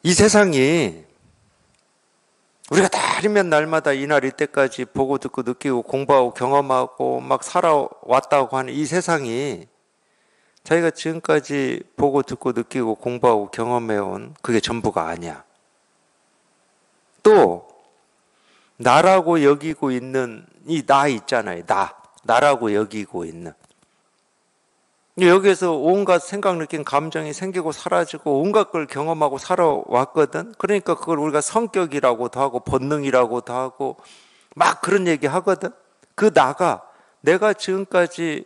이 세상이 우리가 날이면 날마다 이날 이때까지 보고 듣고 느끼고 공부하고 경험하고 막 살아왔다고 하는 이 세상이 자기가 지금까지 보고 듣고 느끼고 공부하고 경험해온 그게 전부가 아니야. 또 나라고 여기고 있는 이 나 있잖아요. 나라고 여기고 있는. 여기에서 온갖 생각, 느낌, 감정이 생기고 사라지고 온갖 걸 경험하고 살아왔거든. 그러니까 그걸 우리가 성격이라고도 하고 본능이라고도 하고 막 그런 얘기 하거든. 그 나가 내가 지금까지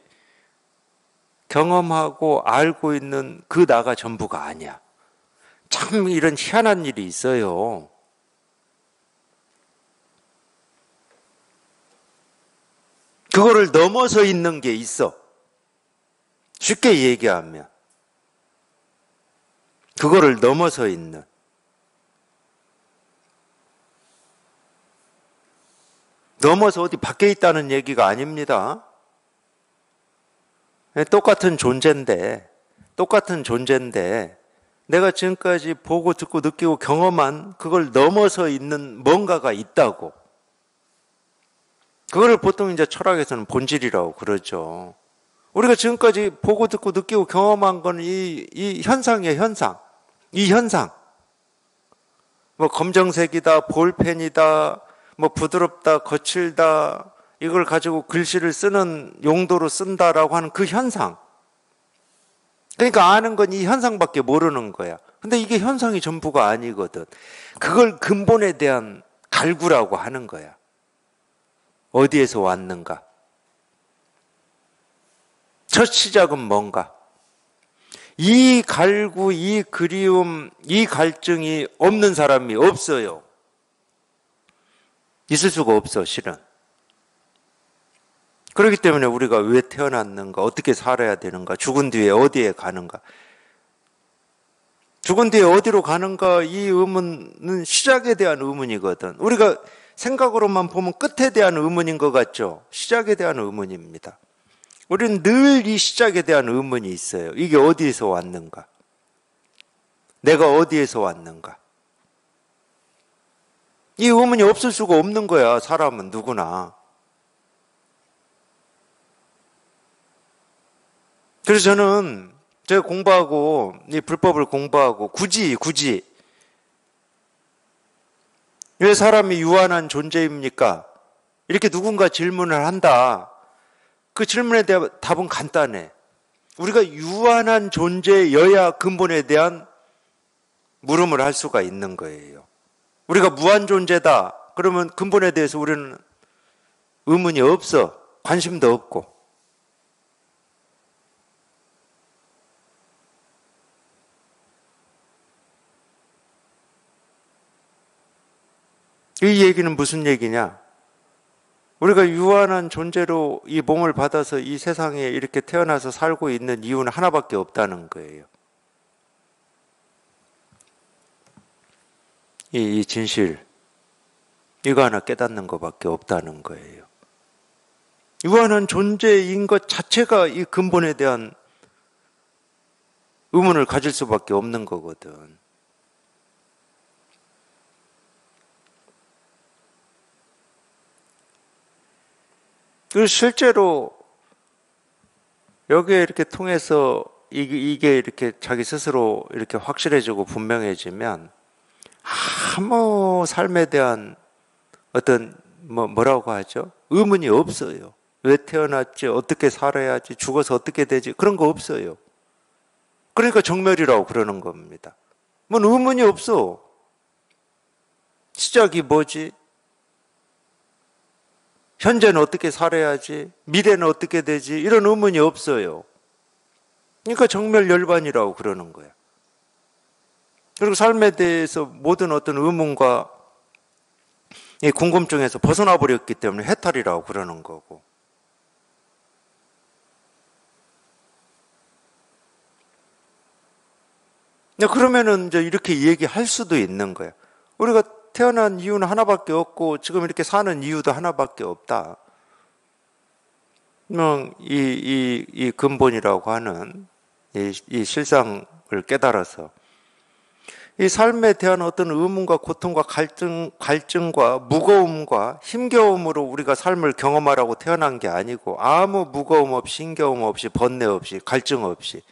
경험하고 알고 있는 그 나가 전부가 아니야. 참 이런 희한한 일이 있어요. 그거를 넘어서 있는 게 있어. 쉽게 얘기하면 그거를 넘어서 있는. 넘어서 어디 밖에 있다는 얘기가 아닙니다. 똑같은 존재인데 내가 지금까지 보고 듣고 느끼고 경험한 그걸 넘어서 있는 뭔가가 있다고. 그거를 보통 이제 철학에서는 본질이라고 그러죠. 우리가 지금까지 보고 듣고 느끼고 경험한 건 이 현상이에요, 현상. 이 현상. 뭐 검정색이다, 볼펜이다, 뭐 부드럽다, 거칠다, 이걸 가지고 글씨를 쓰는 용도로 쓴다라고 하는 그 현상. 그러니까 아는 건 이 현상밖에 모르는 거야. 근데 이게 현상이 전부가 아니거든. 그걸 근본에 대한 갈구라고 하는 거야. 어디에서 왔는가? 첫 시작은 뭔가? 이 갈구, 이 그리움, 이 갈증이 없는 사람이 없어요. 있을 수가 없어, 실은. 그렇기 때문에 우리가 왜 태어났는가, 어떻게 살아야 되는가, 죽은 뒤에 어디에 가는가. 죽은 뒤에 어디로 가는가, 이 의문은 시작에 대한 의문이거든. 우리가 생각으로만 보면 끝에 대한 의문인 것 같죠? 시작에 대한 의문입니다. 우리는 늘 이 시작에 대한 의문이 있어요. 이게 어디에서 왔는가? 내가 어디에서 왔는가? 이 의문이 없을 수가 없는 거야, 사람은 누구나. 그래서 저는 제가 공부하고, 이 불법을 공부하고, 굳이 왜 사람이 유한한 존재입니까? 이렇게 누군가 질문을 한다. 그 질문에 대한 답은 간단해. 우리가 유한한 존재여야 근본에 대한 물음을 할 수가 있는 거예요. 우리가 무한 존재다. 그러면 근본에 대해서 우리는 의문이 없어. 관심도 없고. 이 얘기는 무슨 얘기냐? 우리가 유한한 존재로 이 몸을 받아서 이 세상에 이렇게 태어나서 살고 있는 이유는 하나밖에 없다는 거예요. 이 진실, 이거 하나 깨닫는 것밖에 없다는 거예요. 유한한 존재인 것 자체가 이 근본에 대한 의문을 가질 수밖에 없는 거거든. 그리고 실제로 여기에 이렇게 통해서 이게 이렇게 자기 스스로 이렇게 확실해지고 분명해지면 아무 삶에 대한 어떤 뭐라고 하죠? 의문이 없어요. 왜 태어났지? 어떻게 살아야지? 죽어서 어떻게 되지? 그런 거 없어요. 그러니까 정멸이라고 그러는 겁니다. 뭔 의문이 없어. 시작이 뭐지? 현재는 어떻게 살아야지? 미래는 어떻게 되지? 이런 의문이 없어요. 그러니까 정멸열반이라고 그러는 거야. 그리고 삶에 대해서 모든 어떤 의문과 이 궁금증에서 벗어나 버렸기 때문에 해탈이라고 그러는 거고. 그러면은 이제 이렇게 얘기할 수도 있는 거야. 우리가 태어난 이유는 하나밖에 없고 지금 이렇게 사는 이유도 하나밖에 없다. 이 근본이라고 하는 이 실상을 깨달아서 이 삶에 대한 어떤 의문과 고통과 갈증과 무거움과 힘겨움으로 우리가 삶을 경험하라고 태어난 게 아니고 아무 무거움 없이 힘겨움 없이 번뇌 없이 갈증 없이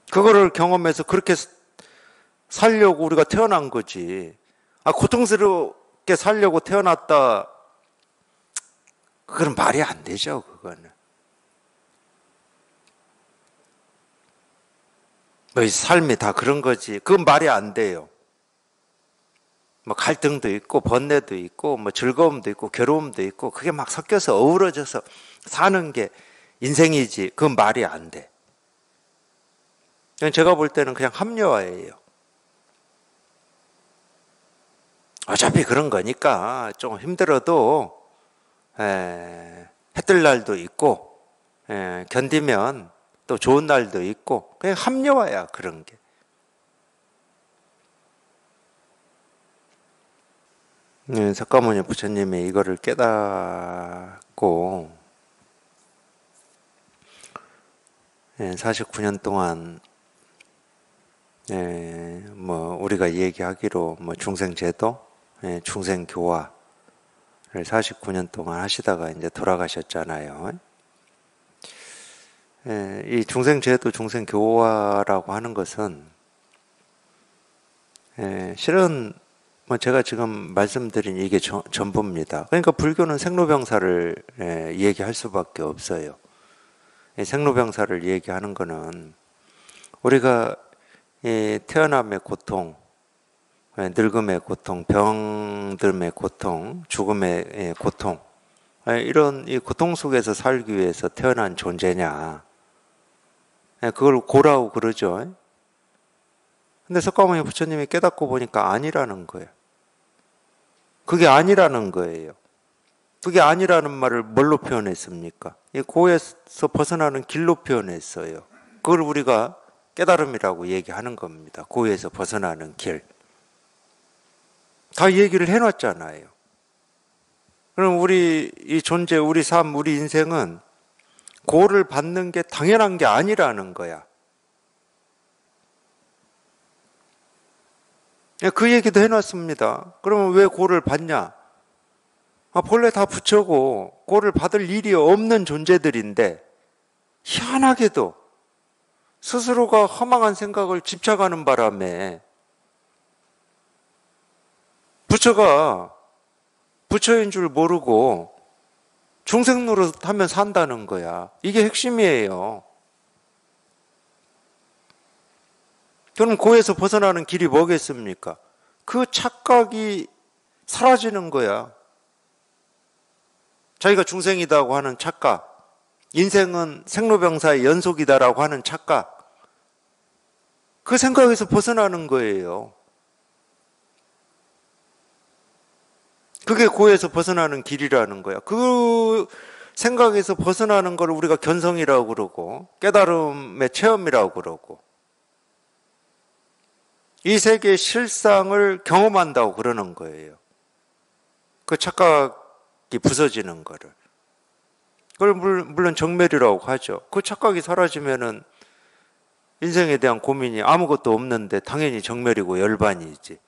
그거를 경험해서 그렇게 살려고 우리가 태어난 거지. 고통스럽게 살려고 태어났다. 그건 말이 안 되죠, 그거는. 뭐 삶이 다 그런 거지. 그건 말이 안 돼요. 뭐 갈등도 있고 번뇌도 있고 뭐 즐거움도 있고 괴로움도 있고 그게 막 섞여서 어우러져서 사는 게 인생이지. 그건 말이 안 돼. 제가 볼 때는 그냥 합리화예요. 어차피 그런 거니까 좀 힘들어도 해뜰 날도 있고 견디면 또 좋은 날도 있고 그냥 합리화야 그런 게. 석가모니 부처님이 이거를 깨닫고 49년 동안 뭐 우리가 얘기하기로 뭐 중생제도, 중생교화를 49년 동안 하시다가 이제 돌아가셨잖아요. 이 중생제도, 중생교화라고 하는 것은 실은 뭐 제가 지금 말씀드린 이게 전부입니다. 그러니까 불교는 생로병사를 얘기할 수밖에 없어요. 생로병사를 얘기하는 거는 우리가 태어남의 고통, 늙음의 고통, 병듦의 고통, 죽음의 고통, 이런 이 고통 속에서 살기 위해서 태어난 존재냐, 그걸 고라고 그러죠. 근데 석가모니 부처님이 깨닫고 보니까 아니라는 거예요. 그게 아니라는 거예요. 그게 아니라는 말을 뭘로 표현했습니까? 이 고에서 벗어나는 길로 표현했어요. 그걸 우리가 깨달음이라고 얘기하는 겁니다. 고에서 벗어나는 길. 다 얘기를 해놨잖아요. 그럼 우리 이 존재, 우리 삶, 우리 인생은 고를 받는 게 당연한 게 아니라는 거야. 그 얘기도 해놨습니다. 그러면 왜 고를 받냐? 본래 다 부처고 고를 받을 일이 없는 존재들인데 희한하게도 스스로가 허망한 생각을 집착하는 바람에 부처가 부처인 줄 모르고 중생 노릇하면 산다는 거야. 이게 핵심이에요. 그럼 고에서 벗어나는 길이 뭐겠습니까? 그 착각이 사라지는 거야. 자기가 중생이다고 하는 착각, 인생은 생로병사의 연속이다라고 하는 착각, 그 생각에서 벗어나는 거예요. 그게 고에서 벗어나는 길이라는 거야. 그 생각에서 벗어나는 걸 우리가 견성이라고 그러고 깨달음의 체험이라고 그러고 이 세계의 실상을 경험한다고 그러는 거예요. 그 착각이 부서지는 거를. 그걸 물론 정멸이라고 하죠. 그 착각이 사라지면은 인생에 대한 고민이 아무것도 없는데 당연히 정멸이고 열반이지.